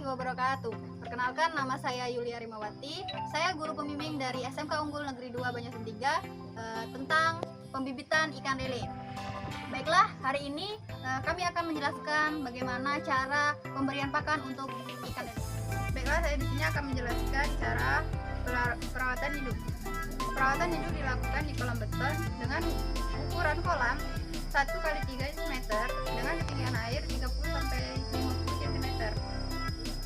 wabarakatuh. Perkenalkan, nama saya Yulia Rimawati. Saya guru pembimbing dari SMK Unggul Negeri 2 Banjarmasin 3 tentang pembibitan ikan lele. Baiklah, hari ini kami akan menjelaskan bagaimana cara pemberian pakan untuk ikan lele. Baiklah, saya di sini akan menjelaskan cara perawatan induk. Perawatan induk dilakukan di kolam beton dengan ukuran kolam 1 x 3 meter dengan ketinggian air 30 sampai 50 cm.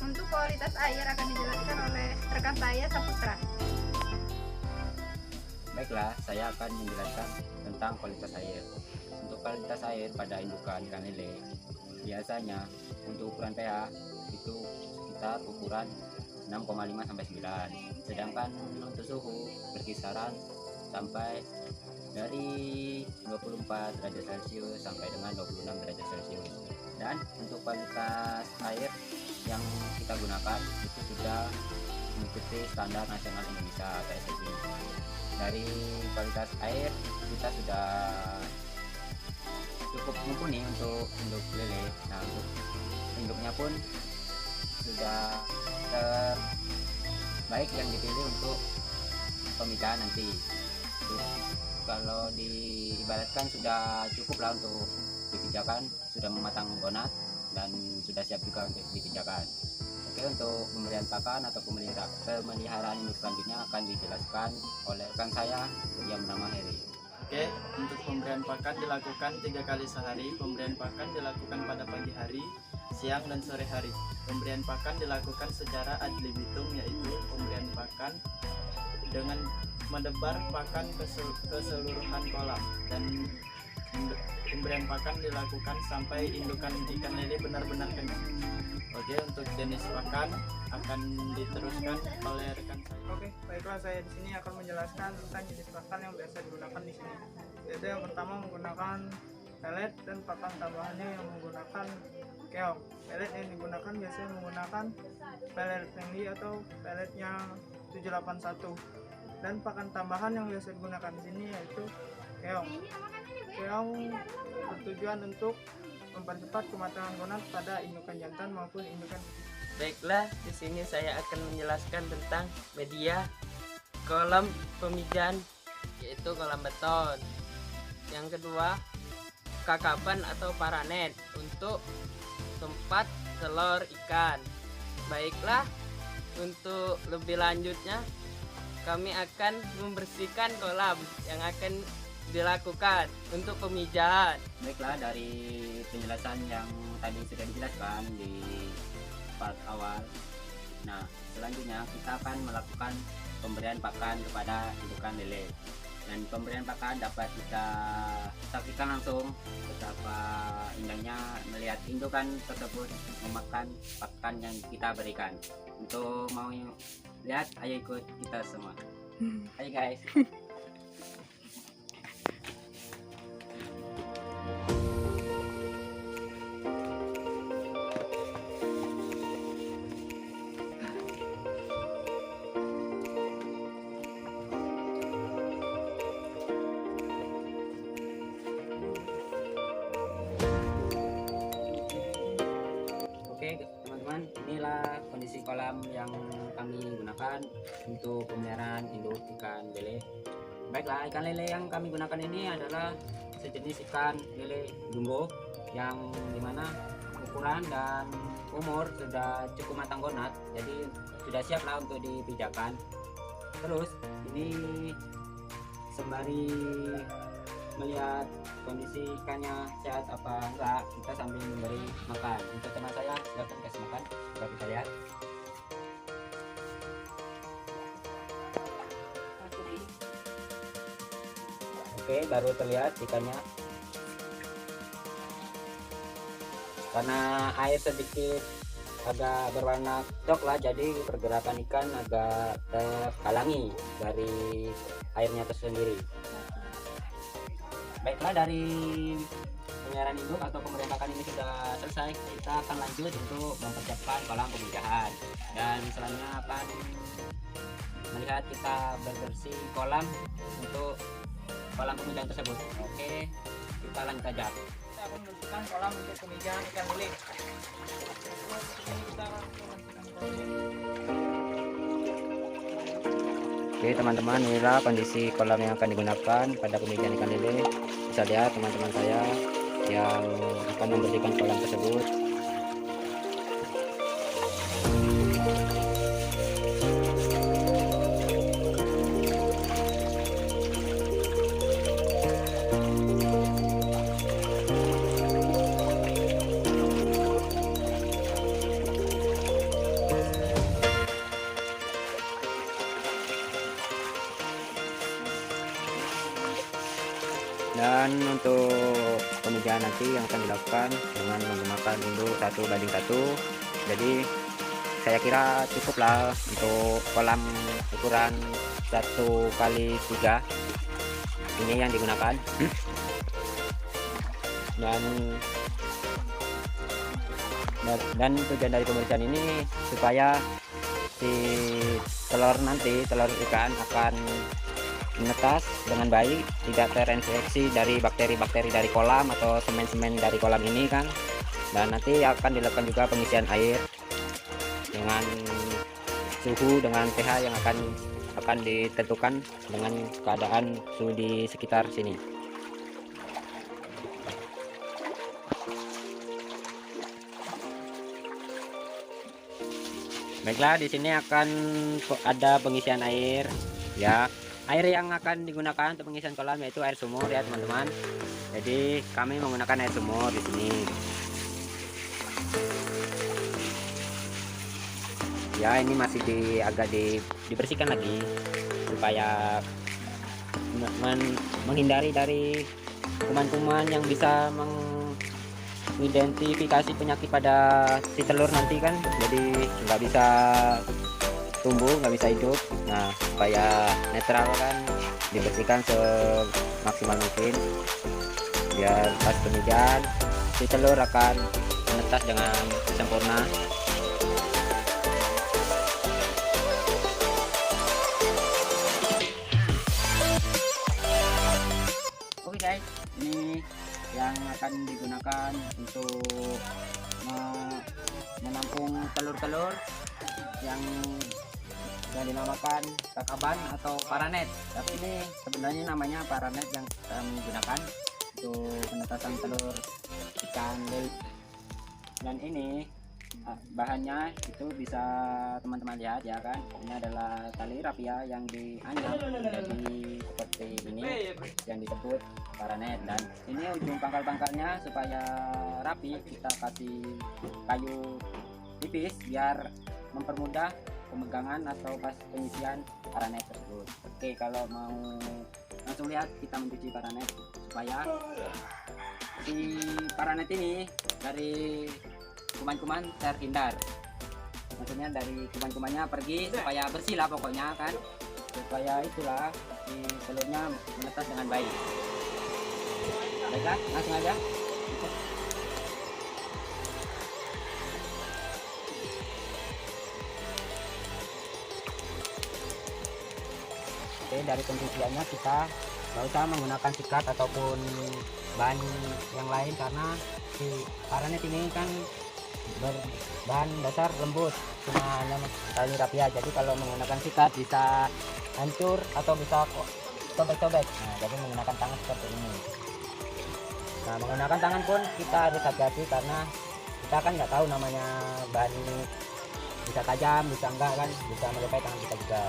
Untuk kualitas air akan dijelaskan oleh rekan saya Saputra. Baiklah, saya akan menjelaskan tentang kualitas air. Untuk kualitas air pada indukan ikan lele, biasanya untuk ukuran pH itu sekitar ukuran 6,5 sampai 9. Sedangkan untuk suhu berkisaran sampai dari 24 derajat Celcius sampai dengan 26 derajat Celcius. Dan untuk kualitas air yang kita gunakan itu sudah mengikuti standar nasional Indonesia atau SNI. Dari kualitas air kita sudah cukup mumpuni untuk induk lele. Nah, untuk induknya pun sudah terbaik yang dipilih untuk pemijahan nanti. Kalau diibaratkan sudah cukup lah untuk dipijakan, sudah mematang gonat dan sudah siap juga untuk dipijakan. Oke, untuk pemberian pakan atau pemeliharaan induk selanjutnya akan dijelaskan oleh rekan saya yang bernama Heri. Oke, untuk pemberian pakan dilakukan 3 kali sehari. Pemberian pakan dilakukan pada pagi hari, siang, dan sore hari. Pemberian pakan dilakukan secara ad libitum, yaitu pemberian pakan dengan mendebar pakan ke keseluruhan kolam, dan pemberian pakan dilakukan sampai indukan ikan lele benar-benar kenyang. Oke, untuk jenis pakan akan diteruskan oleh rekan saya. Oke, baiklah, saya di sini akan menjelaskan tentang jenis pakan yang biasa digunakan di sini. Yaitu yang pertama menggunakan pelet dan pakan tambahannya yang menggunakan keong. Pelet yang digunakan biasanya menggunakan pelet Friendly atau peletnya 781. Dan pakan tambahan yang biasa digunakan di sini yaitu keong. Keong bertujuan untuk mempercepat kematangan gonat pada indukan jantan maupun indukan. Baiklah, di sini saya akan menjelaskan tentang media kolam pemijahan, yaitu kolam beton. Yang kedua, kakapan atau paranet untuk tempat telur ikan. Baiklah, untuk lebih lanjutnya kami akan membersihkan kolam yang akan dilakukan untuk pemijahan. Baiklah, dari penjelasan yang tadi sudah dijelaskan di part awal. Nah, selanjutnya kita akan melakukan pemberian pakan kepada indukan lele. Dan pemberian pakan dapat kita saksikan langsung betapa indahnya melihat indukan tersebut memakan pakan yang kita berikan. Untuk mau lihat, ayo ikut kita semua. Hai guys. Oke teman-teman, inilah kondisi kolam yang kami gunakan untuk pemeliharaan induk ikan lele. Baiklah, ikan lele yang kami gunakan ini adalah sejenis ikan lele jumbo yang dimana ukuran dan umur sudah cukup matang gonat, jadi sudah siap lah untuk dipijakan. Terus ini sembari melihat kondisi ikannya sehat apa enggak, kita sambil memberi makan. Untuk teman saya silakan kasih makan, coba kita lihat. Oke, baru terlihat ikannya. Karena air sedikit agak berwarna coklat, jadi pergerakan ikan agak terhalangi dari airnya tersendiri. Baiklah, dari pemeliharaan induk atau pemberian pakan ini sudah selesai. Kita akan lanjut untuk mempersiapkan kolam pemijahan, dan selanjutnya akan melihat kita berbersih kolam untuk kolam pemijahan tersebut. Oke, kita lanjut aja. Kita akan membersihkan kolam untuk pemijahan ikan lele. Ini kita akan membersihkan kolam. Oke teman-teman, inilah kondisi kolam yang akan digunakan pada pemijahan ikan lele. Bisa lihat teman-teman saya yang akan membersihkan kolam tersebut. Dan untuk pemijahan nanti yang akan dilakukan dengan menggunakan induk 1:1. Jadi saya kira cukuplah untuk kolam ukuran 1x3 ini yang digunakan. Dan tujuan dari pembersihan ini supaya si telur ikan akan menetas dengan baik, tidak terinfeksi dari bakteri-bakteri dari kolam atau semen-semen dari kolam ini kan. Dan nanti akan dilakukan juga pengisian air dengan suhu dengan pH yang akan ditentukan dengan keadaan suhu di sekitar sini. Baiklah, di sini akan ada pengisian air ya. Air yang akan digunakan untuk pengisian kolam yaitu air sumur ya teman-teman. Jadi kami menggunakan air sumur di sini. Ya, ini masih agak dibersihkan lagi supaya menghindari dari kuman-kuman yang bisa mengidentifikasi penyakit pada si telur nanti kan. Jadi nggak bisa tumbuh, nggak bisa hidup. Nah, supaya netral kan dibersihkan semaksimal mungkin biar pas pemijahan si telur akan menetas dengan sempurna. Oke guys, ini yang akan digunakan untuk menampung telur-telur yang dinamakan kakaban atau paranet. Tapi ini sebenarnya namanya paranet yang kami gunakan untuk penetasan telur ikan lele. Dan ini bahannya itu bisa teman-teman lihat ya kan. Ini adalah tali rapia yang dianyam jadi seperti ini yang disebut paranet. Dan ini ujung pangkal-pangkalnya supaya rapi kita kasih kayu tipis biar mempermudah pemegangan atau pas pengisian paranet tersebut. Oke, kalau mau langsung lihat kita mencuci paranet supaya si paranet ini dari kuman-kuman terhindar. Maksudnya dari kuman-kumannya pergi supaya bersih lah pokoknya kan, supaya itulah si telurnya menetas dengan baik. Baiklah, langsung aja. Oke, dari pencuciannya kita nggak usah menggunakan sikat ataupun bahan yang lain karena si paranet ini kan berbahan dasar lembut, cuma hanya tali rapia. Jadi kalau menggunakan sikat bisa hancur atau bisa sobek-sobek. Nah, jadi menggunakan tangan seperti ini. Nah, menggunakan tangan pun kita harus hati-hati karena kita kan nggak tahu namanya bahan ini, bisa tajam, bisa enggak kan, bisa melukai tangan kita juga.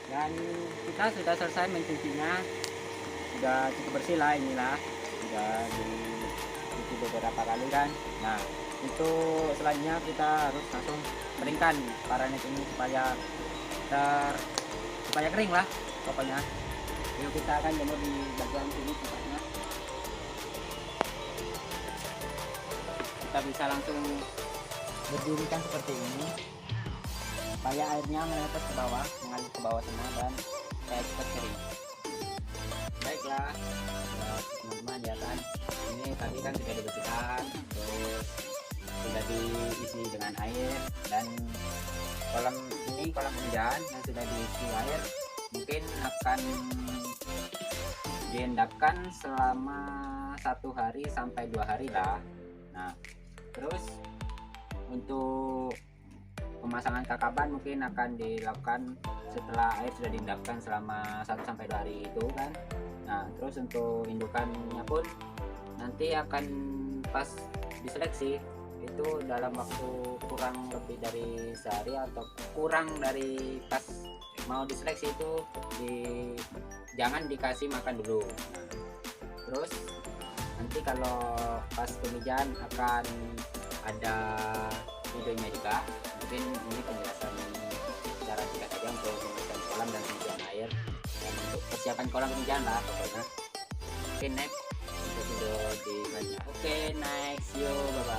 Dan kita sudah selesai mencucinya, sudah cukup bersih lah, inilah sudah dicuci beberapa kali kan. Nah, untuk selanjutnya kita harus langsung keringkan paranet ini supaya kering lah pokoknya. Yuk kita akan jemur di bagian sini tempatnya. Kita bisa langsung berdirikan seperti ini supaya airnya menetes ke bawah, mengalir ke bawah semua dan cepat kering. Baiklah, teman-teman ya kan, ini tadi kan sudah dibersihkan, terus sudah diisi dengan air, dan kolam pemijaan yang sudah diisi air mungkin akan diendapkan selama 1 hari sampai 2 hari lah. Nah, terus untuk pemasangan kakaban mungkin akan dilakukan setelah air sudah diendapkan selama 1 sampai 2 hari itu kan. Nah, terus untuk indukannya pun nanti akan pas diseleksi itu dalam waktu kurang lebih dari sehari atau kurang dari pas mau diseleksi itu jangan dikasih makan dulu. Nah, terus nanti kalau pas pemijaan akan ada videonya juga, mungkin ini penjelasan cara singkat saja untuk pembersihan kolam dan pemijaan air dan untuk persiapan kolam pemijaan lah pokoknya. Oke, next untuk video di selanjutnya. Oke, next, yo, bye bye.